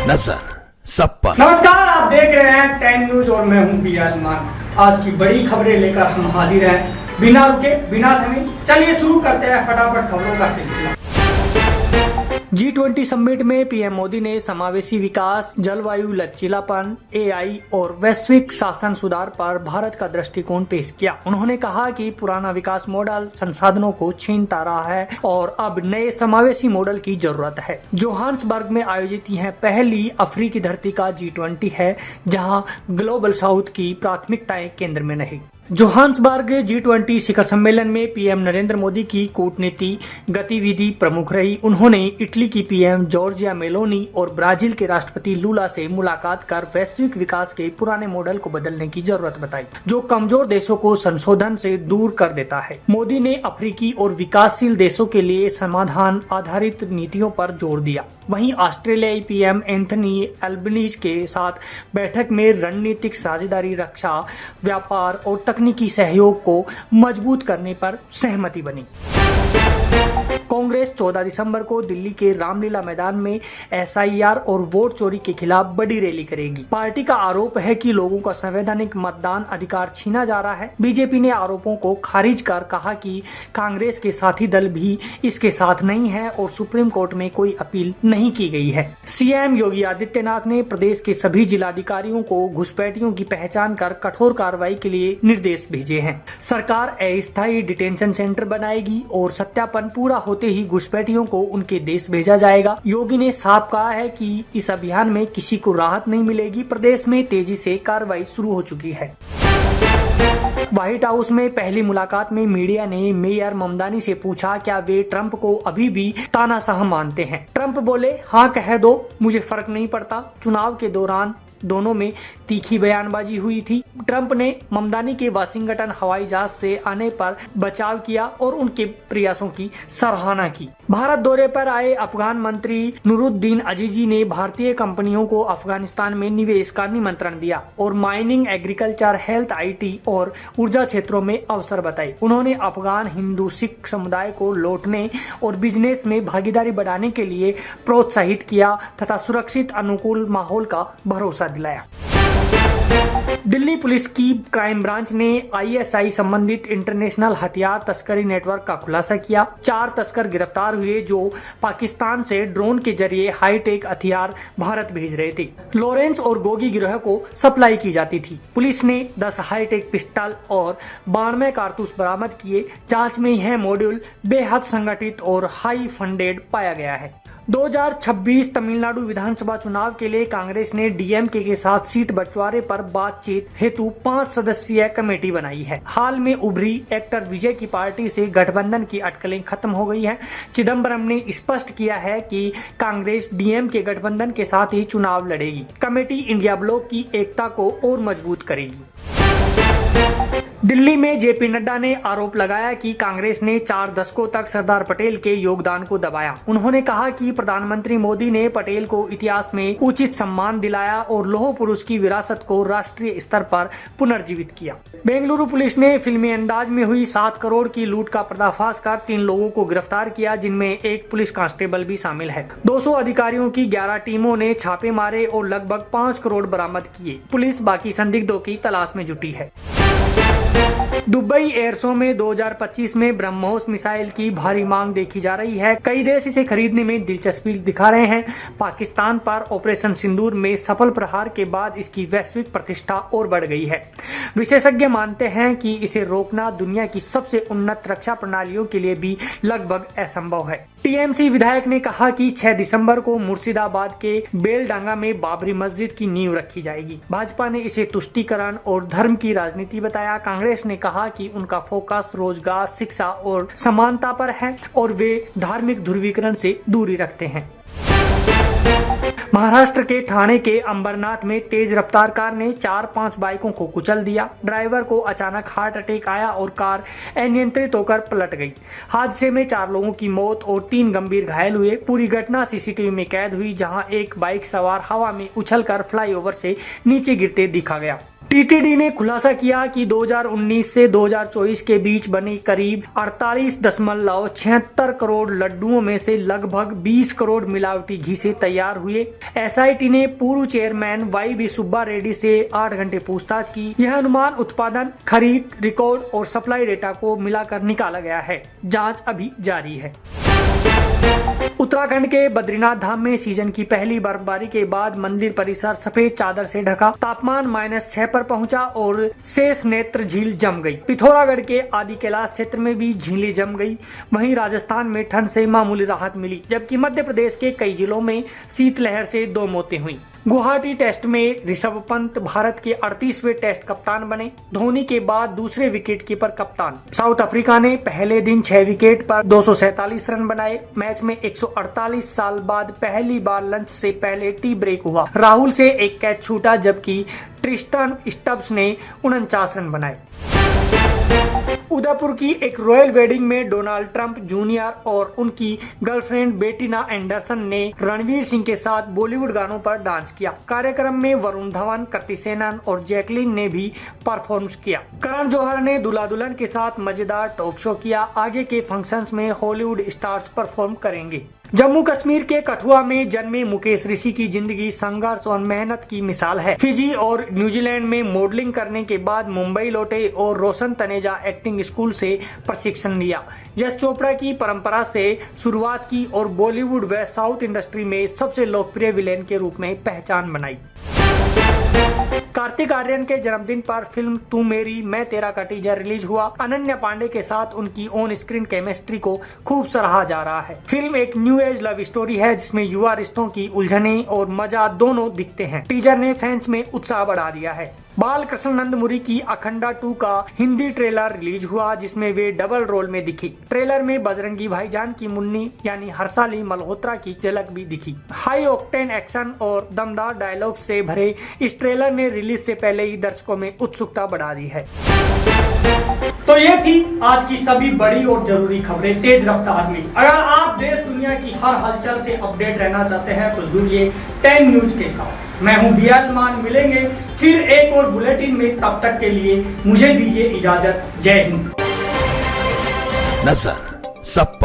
नजर सब पर। नमस्कार, आप देख रहे हैं 10 न्यूज और मैं हूं बियालमान। आज की बड़ी खबरें लेकर हम हाजिर हैं, बिना रुके बिना थमे। चलिए शुरू करते हैं फटाफट खबरों का सिलसिला। G20 समिट में पीएम मोदी ने समावेशी विकास, जलवायु लचीलापन, एआई और वैश्विक शासन सुधार पर भारत का दृष्टिकोण पेश किया। उन्होंने कहा कि पुराना विकास मॉडल संसाधनों को छीनता रहा है और अब नए समावेशी मॉडल की जरूरत है। जोहान्सबर्ग में आयोजित यह पहली अफ्रीकी धरती का G20 है, जहां ग्लोबल साउथ की प्राथमिकताएं केंद्र में नहीं। जोहान्सबर्ग G20 शिखर सम्मेलन में पीएम नरेंद्र मोदी की कूटनीति गतिविधि प्रमुख रही। उन्होंने इटली की पीएम जॉर्जिया मेलोनी और ब्राजील के राष्ट्रपति लूला से मुलाकात कर वैश्विक विकास के पुराने मॉडल को बदलने की जरूरत बताई, जो कमजोर देशों को संशोधन से दूर कर देता है। मोदी ने अफ्रीकी और विकासशील देशों के लिए समाधान आधारित नीतियों पर जोर दिया। वहीं ऑस्ट्रेलियाई पीएम एंथनी एल्बनीज के साथ बैठक में रणनीतिक साझेदारी, रक्षा, व्यापार और तकनीकी सहयोग को मजबूत करने पर सहमति बनी। कांग्रेस 14 दिसंबर को दिल्ली के रामलीला मैदान में एसआईआर और वोट चोरी के खिलाफ बड़ी रैली करेगी। पार्टी का आरोप है कि लोगों का संवैधानिक मतदान अधिकार छीना जा रहा है। बीजेपी ने आरोपों को खारिज कर कहा कि कांग्रेस के साथी दल भी इसके साथ नहीं है और सुप्रीम कोर्ट में कोई अपील नहीं की गई है। सीएम योगी आदित्यनाथ ने प्रदेश के सभी जिलाधिकारियों को घुसपैठियों की पहचान कर कठोर कार्रवाई के लिए निर्देश भेजे हैं। सरकार अस्थायी डिटेंशन सेंटर बनाएगी और सत्यापन पूरा होते ही घुसपैठियों को उनके देश भेजा जाएगा। योगी ने साफ कहा है कि इस अभियान में किसी को राहत नहीं मिलेगी। प्रदेश में तेजी से कार्रवाई शुरू हो चुकी है। व्हाइट हाउस में पहली मुलाकात में मीडिया ने मेयर ममदानी से पूछा क्या वे ट्रंप को अभी भी तानाशाह मानते हैं। ट्रंप बोले, हाँ कह दो, मुझे फर्क नहीं पड़ता। चुनाव के दौरान दोनों में तीखी बयानबाजी हुई थी। ट्रंप ने ममदानी के वाशिंगटन हवाई जहाज से आने पर बचाव किया और उनके प्रयासों की सराहना की। भारत दौरे पर आए अफगान मंत्री नूरुद्दीन अजीजी ने भारतीय कंपनियों को अफगानिस्तान में निवेश का निमंत्रण दिया और माइनिंग, एग्रीकल्चर, हेल्थ, आईटी और ऊर्जा क्षेत्रों में अवसर बताए। उन्होंने अफगान हिंदू सिख समुदाय को लौटने और बिजनेस में भागीदारी बढ़ाने के लिए प्रोत्साहित किया तथा सुरक्षित अनुकूल माहौल का भरोसा दिलाया। दिल्ली पुलिस की क्राइम ब्रांच ने आईएसआई संबंधित इंटरनेशनल हथियार तस्करी नेटवर्क का खुलासा किया। 4 तस्कर गिरफ्तार हुए जो पाकिस्तान से ड्रोन के जरिए हाईटेक हथियार भारत भेज रहे थे। लॉरेंस और गोगी गिरोह को सप्लाई की जाती थी। पुलिस ने 10 हाईटेक पिस्टल और 92 कारतूस बरामद किए। जांच में यह मॉड्यूल बेहद संगठित और हाई फंडेड पाया गया है। 2026 तमिलनाडु विधानसभा चुनाव के लिए कांग्रेस ने डीएमके के साथ सीट बंटवारे पर बातचीत हेतु 5 सदस्यीय कमेटी बनाई है। हाल में उभरी एक्टर विजय की पार्टी से गठबंधन की अटकलें खत्म हो गई है। चिदम्बरम ने स्पष्ट किया है कि कांग्रेस डीएमके गठबंधन के साथ ही चुनाव लड़ेगी। कमेटी इंडिया ब्लॉक की एकता को और मजबूत करेगी। दिल्ली में जेपी नड्डा ने आरोप लगाया कि कांग्रेस ने 4 दशकों तक सरदार पटेल के योगदान को दबाया। उन्होंने कहा कि प्रधानमंत्री मोदी ने पटेल को इतिहास में उचित सम्मान दिलाया और लौह पुरुष की विरासत को राष्ट्रीय स्तर पर पुनर्जीवित किया। बेंगलुरु पुलिस ने फिल्मी अंदाज में हुई 7 करोड़ की लूट का पर्दाफाश कर 3 लोगों को गिरफ्तार किया, जिनमें एक पुलिस कांस्टेबल भी शामिल है। 200 अधिकारियों की 11 टीमों ने छापे मारे और लगभग 5 करोड़ बरामद किए। पुलिस बाकी संदिग्धों की तलाश में जुटी है। दुबई एयर शो में 2025 में ब्रह्मोस मिसाइल की भारी मांग देखी जा रही है। कई देश इसे खरीदने में दिलचस्पी दिखा रहे हैं। पाकिस्तान पर ऑपरेशन सिंदूर में सफल प्रहार के बाद इसकी वैश्विक प्रतिष्ठा और बढ़ गई है। विशेषज्ञ मानते हैं कि इसे रोकना दुनिया की सबसे उन्नत रक्षा प्रणालियों के लिए भी लगभग असंभव है। टीएमसी विधायक ने कहा कि 6 दिसंबर को मुर्शिदाबाद के बेलडांगा में बाबरी मस्जिद की नींव रखी जाएगी। भाजपा ने इसे तुष्टीकरण और धर्म की राजनीति बताया। कांग्रेस ने कहा कि उनका फोकस रोजगार, शिक्षा और समानता पर है और वे धार्मिक ध्रुवीकरण से दूरी रखते हैं। महाराष्ट्र के ठाणे के अंबरनाथ में तेज रफ्तार कार ने 4-5 बाइकों को कुचल दिया। ड्राइवर को अचानक हार्ट अटैक आया और कार अनियंत्रित होकर पलट गई। हादसे में 4 लोगों की मौत और 3 गंभीर घायल हुए। पूरी घटना सीसीटीवी में कैद हुई, जहां एक बाइक सवार हवा में उछलकर फ्लाईओवर से नीचे गिरते दिखा गया। टीटीडी ने खुलासा किया कि 2019 से 2024 के बीच बने करीब 48.76 करोड़ लड्डुओं में से लगभग 20 करोड़ मिलावटी घी से तैयार हुए। एसआईटी ने पूर्व चेयरमैन वाई सुब्बा रेड्डी से 8 घंटे पूछताछ की। यह अनुमान उत्पादन, खरीद, रिकॉर्ड और सप्लाई डेटा को मिलाकर निकाला गया है। जांच अभी जारी है। उत्तराखंड के बद्रीनाथ धाम में सीजन की पहली बर्फबारी के बाद मंदिर परिसर सफेद चादर से ढका। तापमान -6 पर पहुंचा और शेष नेत्र झील जम गई। पिथौरागढ़ के आदि कैलाश क्षेत्र में भी झीलें जम गई। वहीं राजस्थान में ठंड से मामूली राहत मिली, जबकि मध्य प्रदेश के कई जिलों में शीतलहर से 2 मौतें हुई। गुवाहाटी टेस्ट में ऋषभ पंत भारत के 38वें टेस्ट कप्तान बने। धोनी के बाद दूसरे विकेट कीपर कप्तान। साउथ अफ्रीका ने पहले दिन 6 विकेट पर 247 रन बनाए। मैच में 148 साल बाद पहली बार लंच से पहले टी ब्रेक हुआ। राहुल से एक कैच छूटा, जबकि ट्रिस्टन स्टब्स ने 49 रन बनाए। उदयपुर की एक रॉयल वेडिंग में डोनाल्ड ट्रंप जूनियर और उनकी गर्लफ्रेंड बेटिना एंडरसन ने रणवीर सिंह के साथ बॉलीवुड गानों पर डांस किया। कार्यक्रम में वरुण धवन, कृति सेनन और जैकलीन ने भी परफॉर्म किया। करण जौहर ने दूल्हा दुल्हन के साथ मजेदार टॉक शो किया। आगे के फंक्शंस में हॉलीवुड स्टार्स परफॉर्म करेंगे। जम्मू कश्मीर के कठुआ में जन्मे मुकेश ऋषि की जिंदगी संघर्ष और मेहनत की मिसाल है। फिजी और न्यूजीलैंड में मॉडलिंग करने के बाद मुंबई लौटे और रोशन तनेजा एक्टिंग स्कूल से प्रशिक्षण लिया। यश चोपड़ा की परंपरा से शुरुआत की और बॉलीवुड व साउथ इंडस्ट्री में सबसे लोकप्रिय विलेन के रूप में पहचान बनाई। कार्तिक आर्यन के जन्मदिन पर फिल्म तू मेरी मैं तेरा का टीजर रिलीज हुआ। अनन्या पांडे के साथ उनकी ऑन स्क्रीन केमिस्ट्री को खूब सराहा जा रहा है। फिल्म एक न्यू एज लव स्टोरी है, जिसमें युवा रिश्तों की उलझने और मजा दोनों दिखते हैं। टीजर ने फैंस में उत्साह बढ़ा दिया है। बालकृष्ण नंदमुरी की अखंडा 2 का हिंदी ट्रेलर रिलीज हुआ, जिसमें वे डबल रोल में दिखी। ट्रेलर में बजरंगी भाईजान की मुन्नी यानी हर्षाली मल्होत्रा की झलक भी दिखी। हाई ऑक्टेन एक्शन और दमदार डायलॉग से भरे इस ट्रेलर ने रिलीज से पहले ही दर्शकों में उत्सुकता बढ़ा दी है। तो ये थी आज की सभी बड़ी और जरूरी खबरें तेज रफ्तार में। अगर आप देश दुनिया की हर हलचल से अपडेट रहना चाहते हैं तो जुड़िए 10 न्यूज के साथ। मैं हूं बियाल मान। मिलेंगे फिर एक और बुलेटिन में, तब तक के लिए मुझे दीजिए इजाजत। जय हिंद। नजर सब